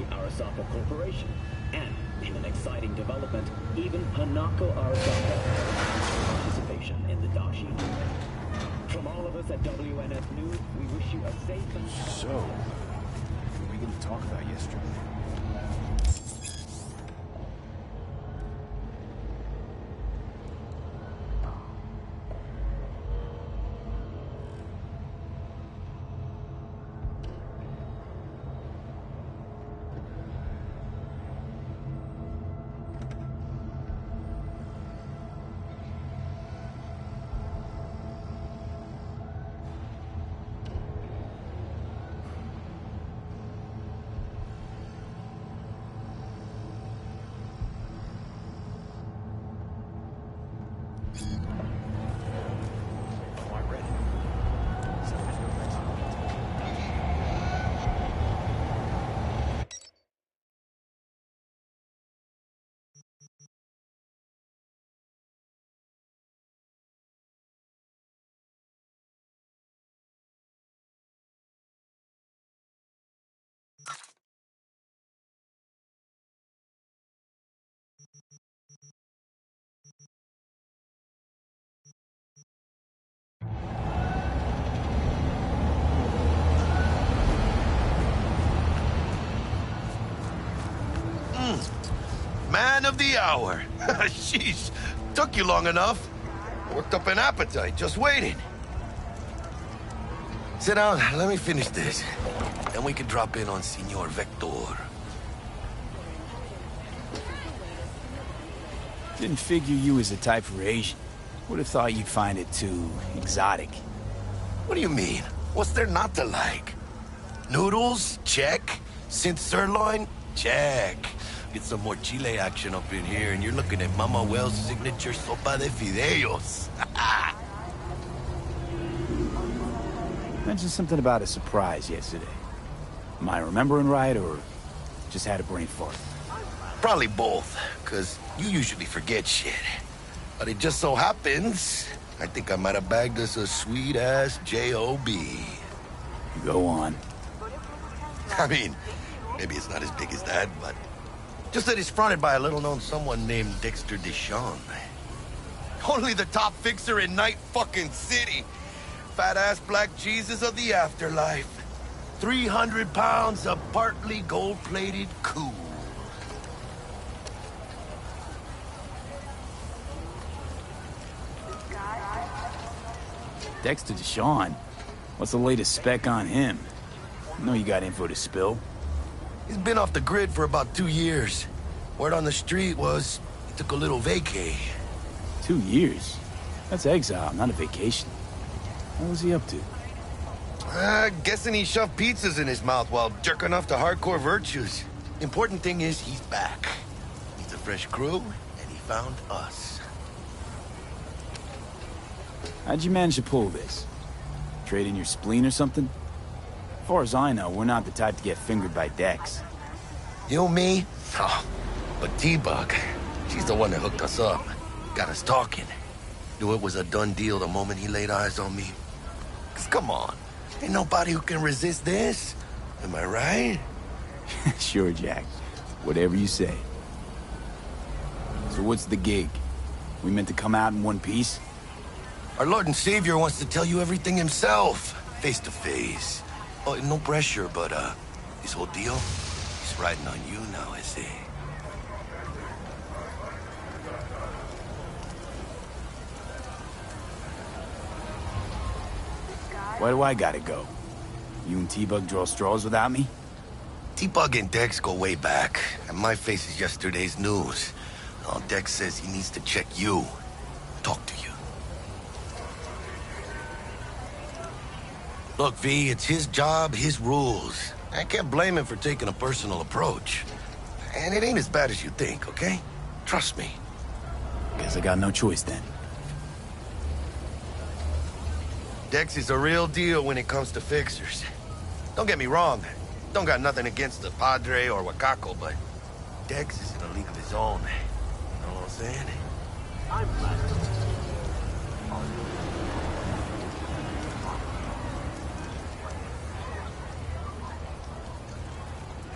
Arasaka Corporation. And, in an exciting development, even Hanako Arasaka has participation in the Dashi. From all of us at WNS News, we wish you a safe and... So, what were we going to talk about yesterday? Man of the hour. Sheesh, took you long enough. Worked up an appetite, just waiting. Sit down, let me finish this. Then we can drop in on Senor Vector. Didn't figure you was the type for Asian. Would have thought you'd find it too exotic. What do you mean? What's there not to like? Noodles? Check. Synth sirloin? Check. Get some more Chile action up in here, and you're looking at Mama Wells' signature sopa de fideos. Mentioned something about a surprise yesterday. Am I remembering right, or just had a brain fart? Probably both, because you usually forget shit. But it just so happens, I think I might have bagged us a sweet-ass J.O.B. Go on. I mean, maybe it's not as big as that, but... just that it's fronted by a little-known someone named Dexter Deshawn. Only the top fixer in Night fucking City. Fat-ass black Jesus of the afterlife. 300 pounds of partly gold-plated cool. Dexter Deshawn? What's the latest spec on him? I know you got info to spill. He's been off the grid for about 2 years. Word on the street was he took a little vacay. 2 years? That's exile, not a vacation. What was he up to? Guessing he shoved pizzas in his mouth while jerking off to hardcore virtues. Important thing is he's back. He's a fresh crew, and he found us. How'd you manage to pull this? Trade in your spleen or something? As far as I know, we're not the type to get fingered by Dex. You, me? Oh, but T-Bug, she's the one that hooked us up. Got us talking. Knew it was a done deal the moment he laid eyes on me. 'Cause come on, ain't nobody who can resist this. Am I right? Sure, Jack. Whatever you say. So what's the gig? We meant to come out in one piece? Our Lord and Savior wants to tell you everything himself, face to face. Oh, no pressure, but, this whole deal, he's riding on you now, I see. Why do I gotta go? You and T-Bug draw straws without me? T-Bug and Dex go way back, and my face is yesterday's news. Now Dex says he needs to check you, talk to you. Look, V, it's his job, his rules. I can't blame him for taking a personal approach. And it ain't as bad as you think, okay? Trust me. Guess I got no choice then. Dex is a real deal when it comes to fixers. Don't get me wrong. Don't got nothing against the Padre or Wakako, but Dex is in a league of his own. You know what I'm saying? I'm glad.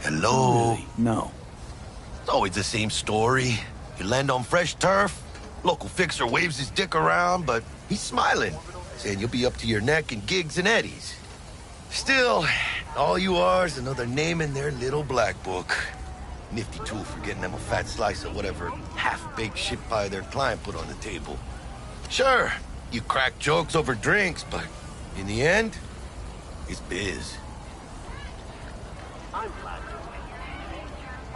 Hello? Really? No. It's always the same story. You land on fresh turf, local fixer waves his dick around, but he's smiling, saying you'll be up to your neck in gigs and eddies. Still, all you are is another name in their little black book. Nifty tool for getting them a fat slice of whatever half-baked shit pie their client put on the table. Sure, you crack jokes over drinks, but in the end, it's biz.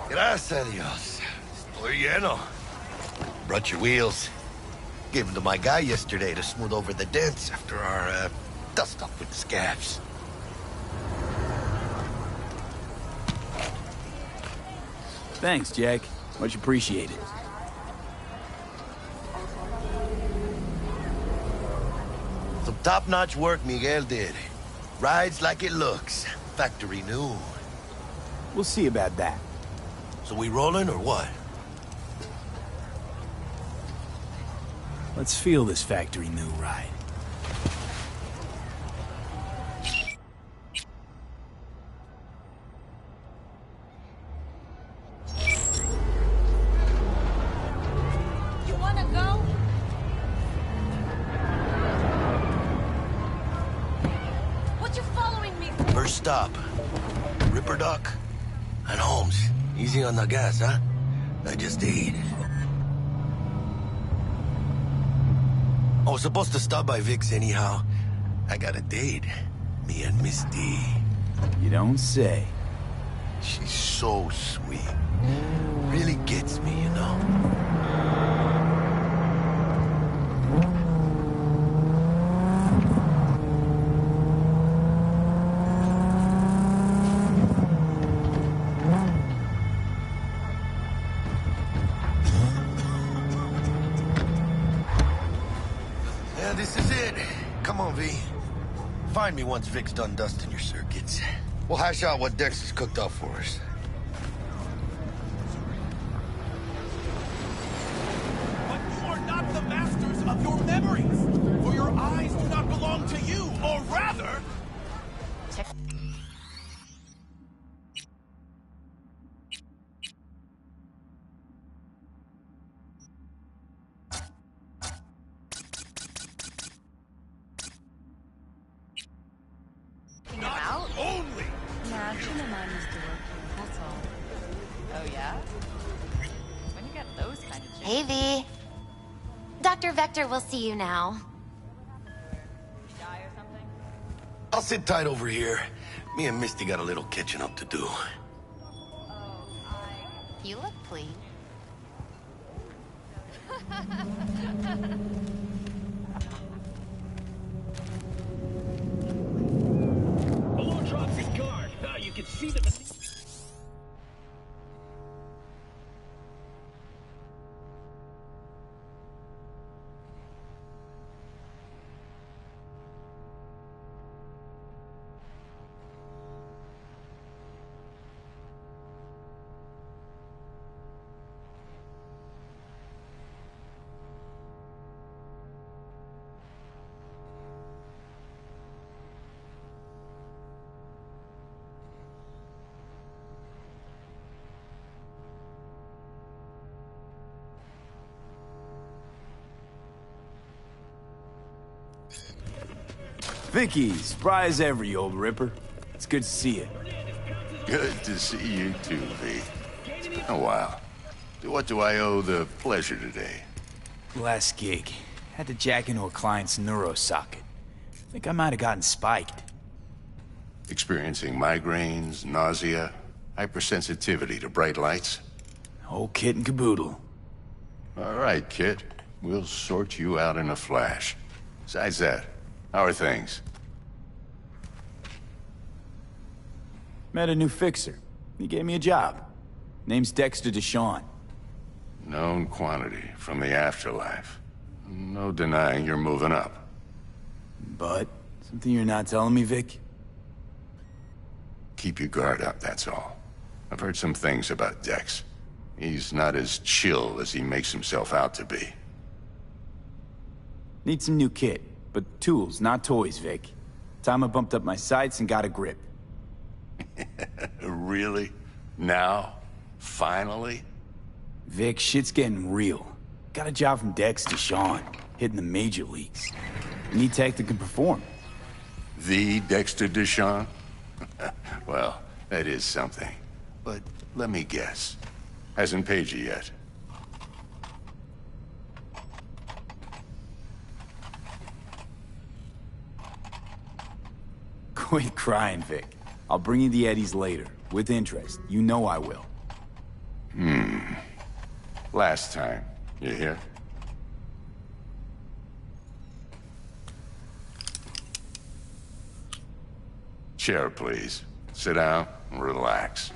Gracias a Dios. Estoy lleno. Brought your wheels. Gave them to my guy yesterday to smooth over the dents after our, dust-up with the scabs. Thanks, Jack. Much appreciated. Some top-notch work Miguel did. Rides like it looks. Factory new. We'll see about that. So we rolling or what? Let's feel this factory new ride. You wanna go? What you following me for? First stop. Ripper Duck and Holmes. Easy on the gas, huh? I just ate. I was supposed to stop by Vic's anyhow. I got a date. Me and Misty. You don't say. She's so sweet. Really gets me, you know? Yeah, this is it. Come on, V. Find me once Vic's done dusting your circuits. We'll hash out what Dex has cooked up for us. But you are not the masters of your memories, for your eyes do not belong to you, or rather... Not only... Yeah, a friend of mine used to work here, that's all. Oh, yeah? When you get those kind of jobs. Hey, V. Dr. Vector will see you now. Die or something? I'll sit tight over here. Me and Misty got a little catching up to do. You look pleased. Below drops his guard. You can see the... Vicky, surprise ever, you old ripper. It's good to see you. Good to see you too, V. It's been a while. To what do I owe the pleasure today? Last gig. Had to jack into a client's neuro socket. Think I might have gotten spiked. Experiencing migraines, nausea, hypersensitivity to bright lights? Whole kit and caboodle. All right, kid. We'll sort you out in a flash. Besides that, how are things? Met a new fixer. He gave me a job. Name's Dexter Deshawn. Known quantity from the afterlife. No denying you're moving up. But, something you're not telling me, Vic? Keep your guard up, that's all. I've heard some things about Dex. He's not as chill as he makes himself out to be. Need some new kit, but tools, not toys, Vic. Time I bumped up my sights and got a grip. Really? Now? Finally? Vic, shit's getting real. Got a job from Dex to Sean, hitting the major leagues. We need tech that can perform. The Dexter Deshawn? Well, that is something. But let me guess. Hasn't paid you yet. Quit crying, Vic. I'll bring you the Eddies later, with interest. You know I will. Last time. You hear? Chair, please. Sit down and relax.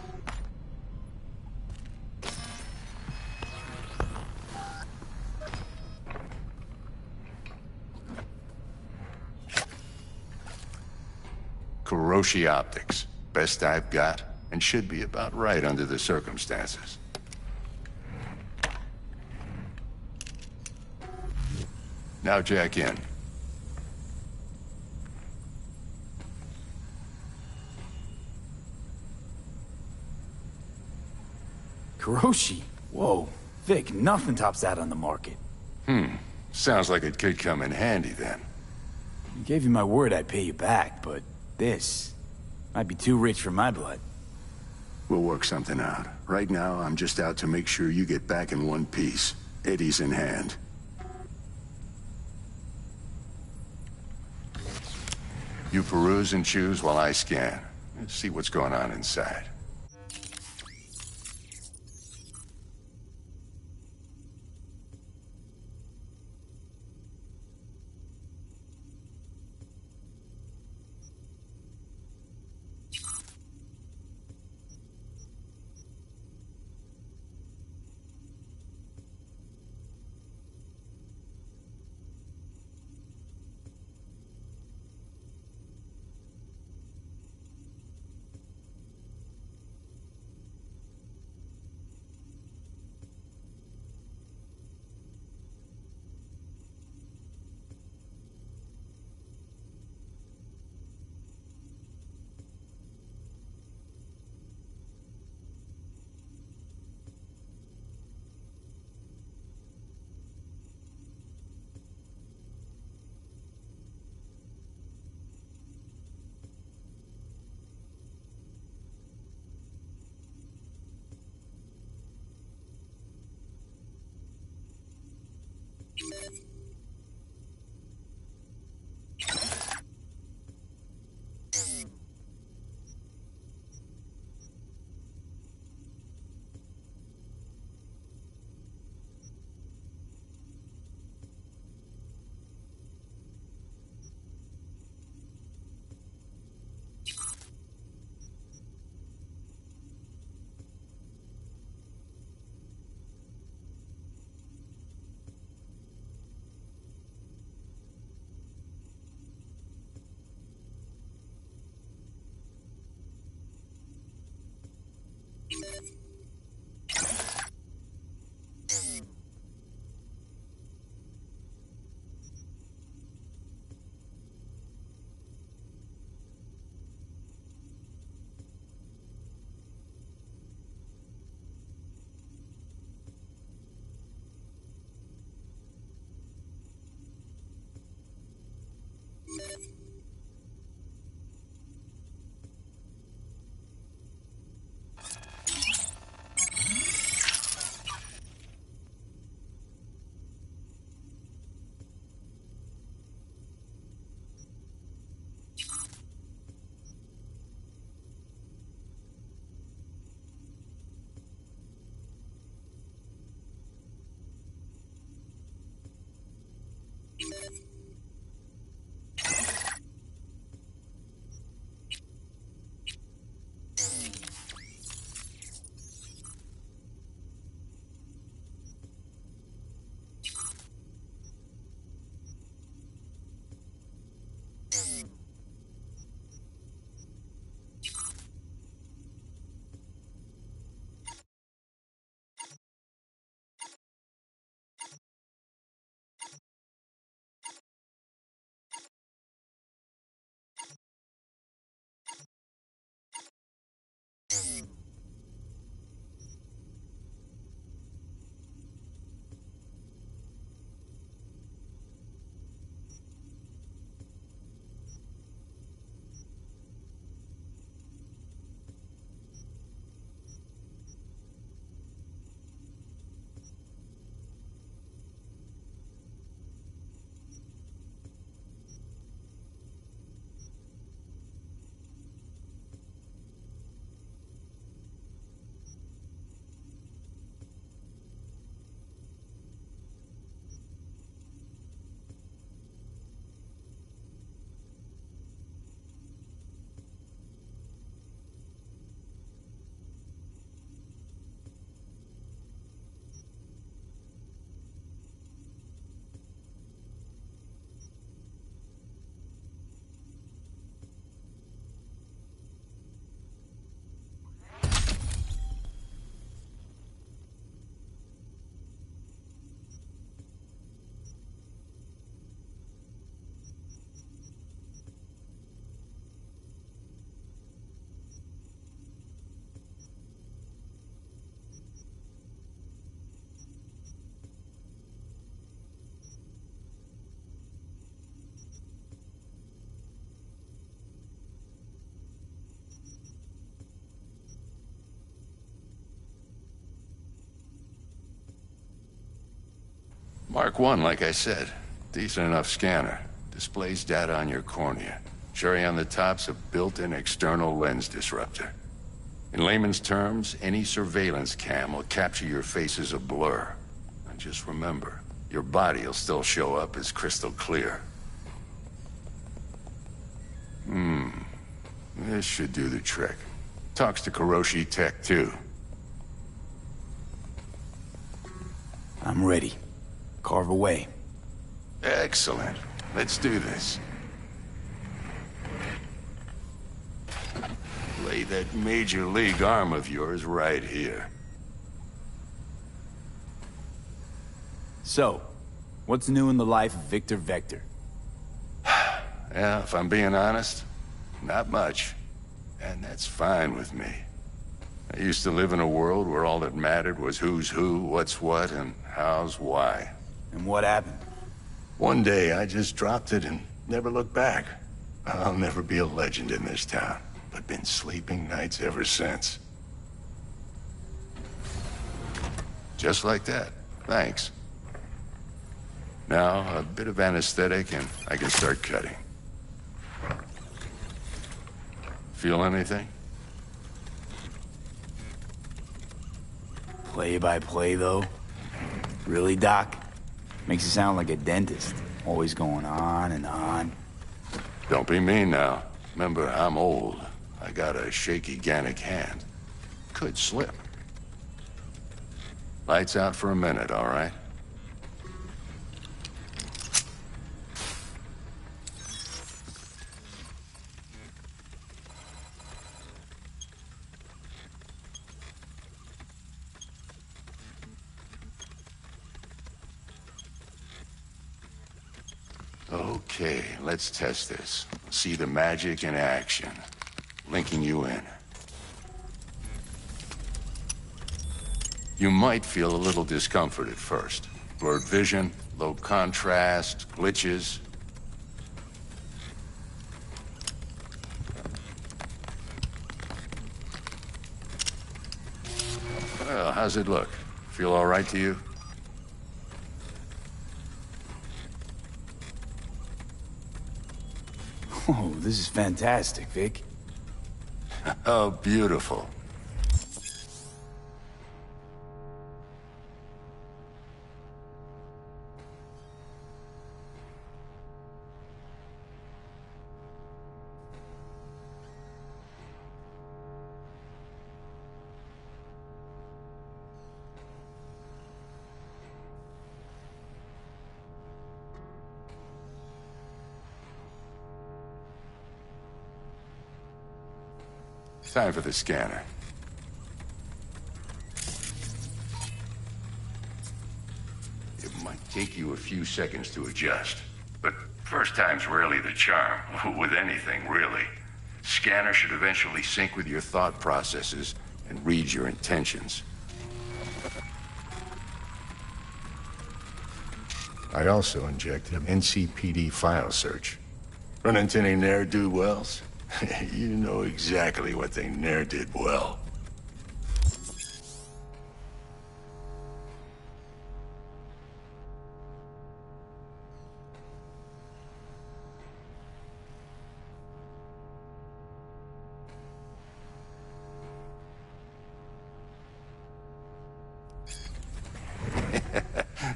Kuroshi Optics. Best I've got, and should be about right under the circumstances. Now jack in. Kuroshi? Whoa. Vic, nothing tops that on the market. Sounds like it could come in handy then. I gave you my word I'd pay you back, but this might be too rich for my blood. We'll work something out. Right now, I'm just out to make sure you get back in one piece. Eddie's in hand. You peruse and choose while I scan. Let's see what's going on inside. Mark 1, like I said. Decent enough scanner. Displays data on your cornea. Cherry on the top's a built-in external lens disruptor. In layman's terms, any surveillance cam will capture your face as a blur. And just remember, your body will still show up as crystal clear. This should do the trick. Talks to Kuroshi Tech, too. I'm ready. Carve away. Excellent. Let's do this. Lay that major league arm of yours right here. So, what's new in the life of Victor Vector? Yeah, if I'm being honest, not much. And that's fine with me. I used to live in a world where all that mattered was who's who, what's what, and how's why. And what happened? One day, I just dropped it and never looked back. I'll never be a legend in this town, but been sleeping nights ever since. Just like that. Thanks. Now, a bit of anesthetic and I can start cutting. Feel anything? Play-by-play, though? Really, Doc? Makes you sound like a dentist. Always going on and on. Don't be mean now. Remember, I'm old. I got a shaky Gannic hand. Could slip. Lights out for a minute, all right? Okay, let's test this. See the magic in action. Linking you in. You might feel a little discomfort at first. Blurred vision, low contrast, glitches. Well, how's it look? Feel all right to you? Oh, this is fantastic, Vic. Oh, beautiful. Time for the scanner. It might take you a few seconds to adjust, but first time's rarely the charm, with anything, really. Scanner should eventually sync with your thought processes and read your intentions. I also injected an NCPD file search. Run into any ne'er-do-wells? You know exactly what they ne'er did well.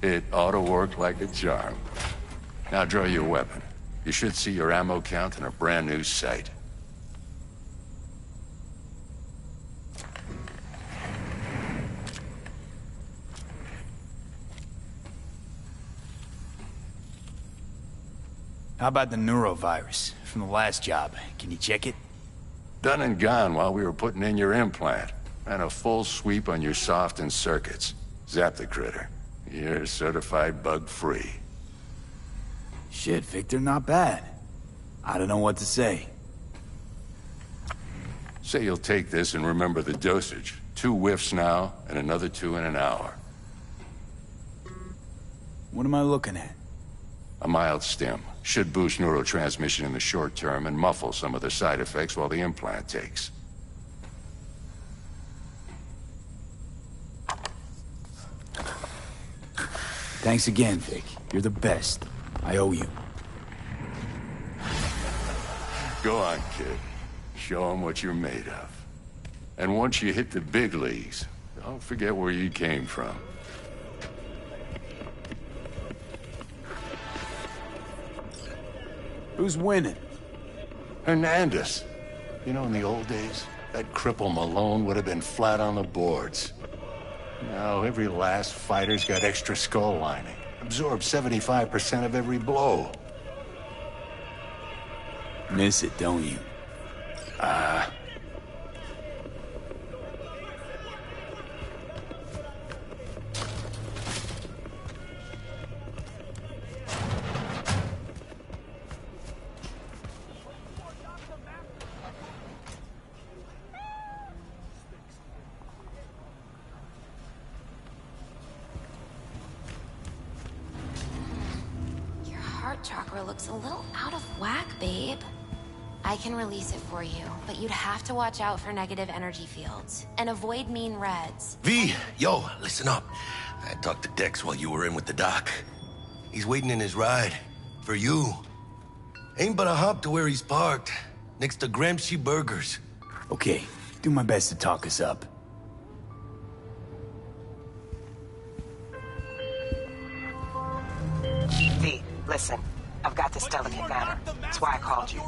It ought to work like a charm. Now draw your weapon. You should see your ammo count in a brand new sight. How about the neurovirus from the last job? Can you check it? Done and gone while we were putting in your implant. And a full sweep on your soft and circuits. Zap the critter. You're certified bug-free. Shit, Victor, not bad. I don't know what to say. Say you'll take this and remember the dosage. 2 whiffs now, and another 2 in an hour. What am I looking at? A mild stim. Should boost neurotransmission in the short term and muffle some of the side effects while the implant takes. Thanks again, Vic. You're the best. I owe you. Go on, kid. Show them what you're made of. And once you hit the big leagues, don't forget where you came from. Who's winning? Hernandez. You know, in the old days, that cripple Malone would have been flat on the boards. Now, every last fighter's got extra skull lining. Absorbs 75% of every blow. Miss it, don't you? Your heart chakra looks a little out of whack, babe. I can release it for you, but you'd have to watch out for negative energy fields and avoid mean reds. V, yo, listen up. I talked to Dex while you were in with the doc. He's waiting in his ride. For you. Ain't but a hop to where he's parked. Next to Gramsci Burgers. Okay, do my best to talk us up. V, listen. I've got this delicate matter. That's why I called you.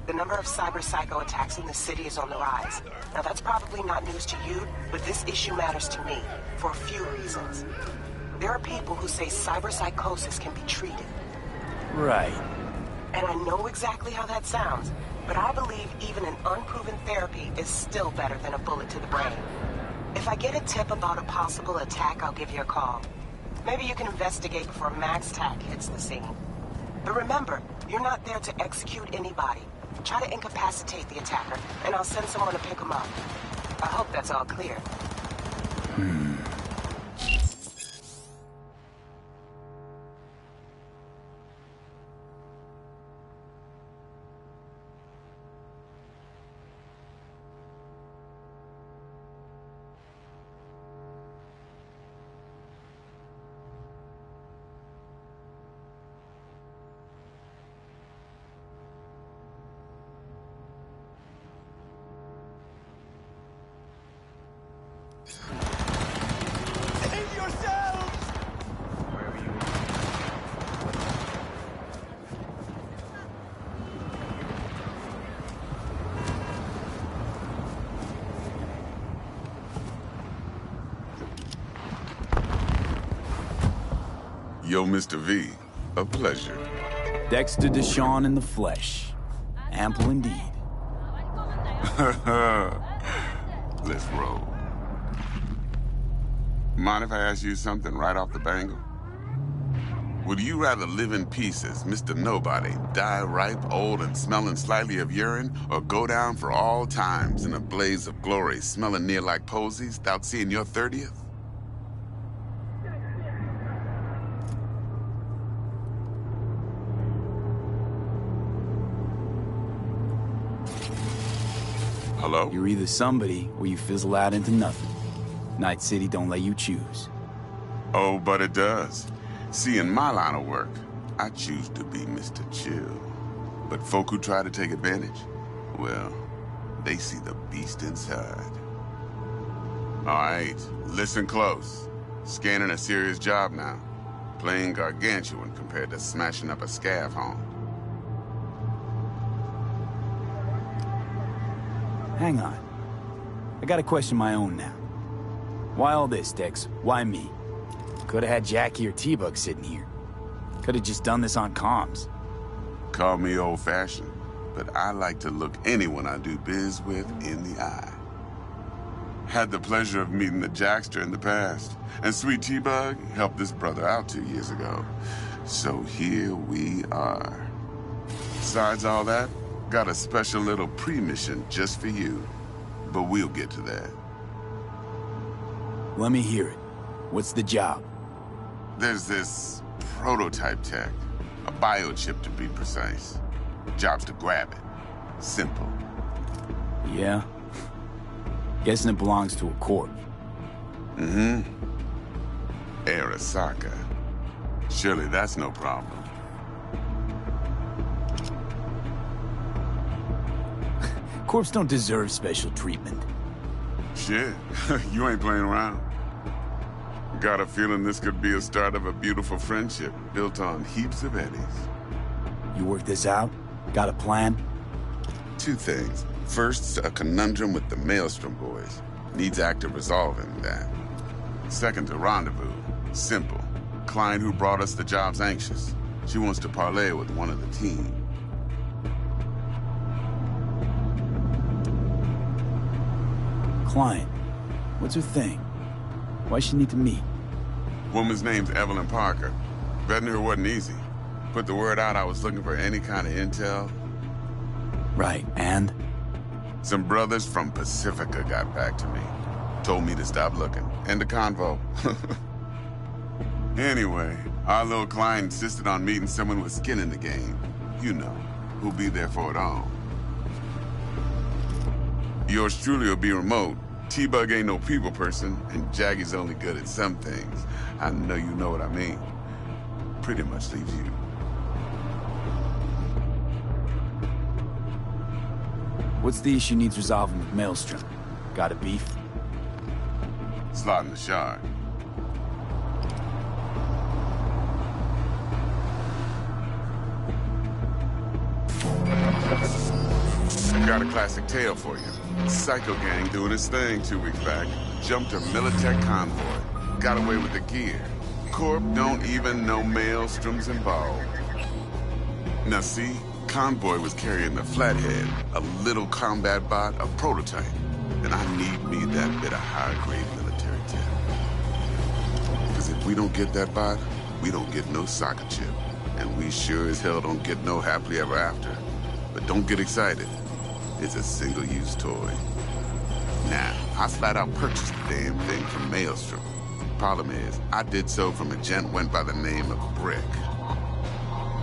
The number of cyber-psycho attacks in the city is on the rise. Now, that's probably not news to you, but this issue matters to me for a few reasons. There are people who say cyber-psychosis can be treated. Right. And I know exactly how that sounds, but I believe even an unproven therapy is still better than a bullet to the brain. If I get a tip about a possible attack, I'll give you a call. Maybe you can investigate before Max Tack hits the scene. But remember, you're not there to execute anybody. Try to incapacitate the attacker, and I'll send someone to pick him up. I hope that's all clear. Save yourselves! Yo, Mr. V, a pleasure. Dexter Deshawn in the flesh. Ample indeed. Let's roll. Mind if I ask you something right off the bangle? Would you rather live in pieces, Mr. Nobody, die ripe, old, and smelling slightly of urine, or go down for all times in a blaze of glory, smelling near like posies, without seeing your 30th? Hello? You're either somebody or you fizzle out into nothing. Night City don't let you choose. Oh, but it does. See, in my line of work, I choose to be Mr. Chill. But folk who try to take advantage, well, they see the beast inside. All right, listen close. Scanning a serious job now. Playing gargantuan compared to smashing up a scav home. Hang on. I got a question of my own now. Why all this, Dex? Why me? Could have had Jackie or T-Bug sitting here. Could have just done this on comms. Call me old-fashioned, but I like to look anyone I do biz with in the eye. Had the pleasure of meeting the Jackster in the past, and sweet T-Bug helped this brother out 2 years ago. So here we are. Besides all that, got a special little pre-mission just for you. But we'll get to that. Let me hear it. What's the job? There's this prototype tech. A biochip, to be precise. Job's to grab it. Simple. Yeah? Guessing it belongs to a corp. Mm-hmm. Arasaka. Surely that's no problem. Corps don't deserve special treatment. Shit, you ain't playing around. Got a feeling this could be a start of a beautiful friendship built on heaps of eddies. You work this out? Got a plan? Two things. First, a conundrum with the Maelstrom boys. Needs active resolving that. Second, a rendezvous. Simple. Client who brought us the job's anxious. She wants to parlay with one of the team. Client. What's her thing? Why she need to meet? Woman's name's Evelyn Parker. Vetting her wasn't easy. Put the word out I was looking for any kind of intel. Right, and? Some brothers from Pacifica got back to me. Told me to stop looking. End the convo. Anyway, our little client insisted on meeting someone with skin in the game. You know, who'll be there for it all. Yours truly will be remote. T-Bug ain't no people person, and Jaggy's only good at some things. I know you know what I mean. Pretty much leaves you. What's the issue needs resolving with Maelstrom? Got a beef? Slot in the shard. Got a classic tale for you. Psycho gang doing its thing 2 weeks back. Jumped a Militech convoy. Got away with the gear. Corp don't even know Maelstrom's involved. Now see, convoy was carrying the Flathead, a little combat bot, a prototype. And I need me that bit of high-grade military tech. Because if we don't get that bot, we don't get no soccer chip. And we sure as hell don't get no happily ever after. But don't get excited. It's a single-use toy. Now, I flat out purchased the damn thing from Maelstrom. Problem is, I did so from a gent went by the name of Brick.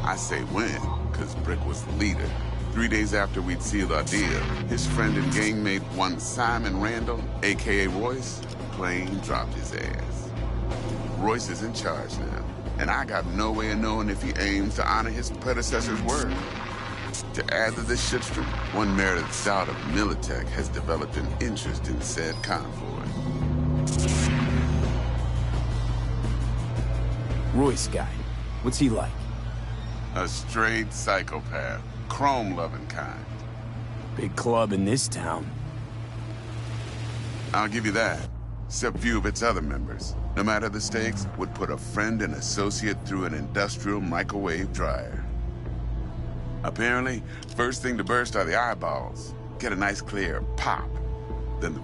I say when, because Brick was the leader. 3 days after we'd sealed our deal, his friend and gangmate, one Simon Randall, a.k.a. Royce, plain dropped his ass. Royce is in charge now, and I got no way of knowing if he aims to honor his predecessor's word. To add to this shitstorm, one merited stout of Militech has developed an interest in said convoy. Royce guy. What's he like? A straight psychopath. Chrome-loving kind. Big club in this town. I'll give you that. Except few of its other members, no matter the stakes, would put a friend and associate through an industrial microwave dryer. Apparently, first thing to burst are the eyeballs. Get a nice clear pop. Then the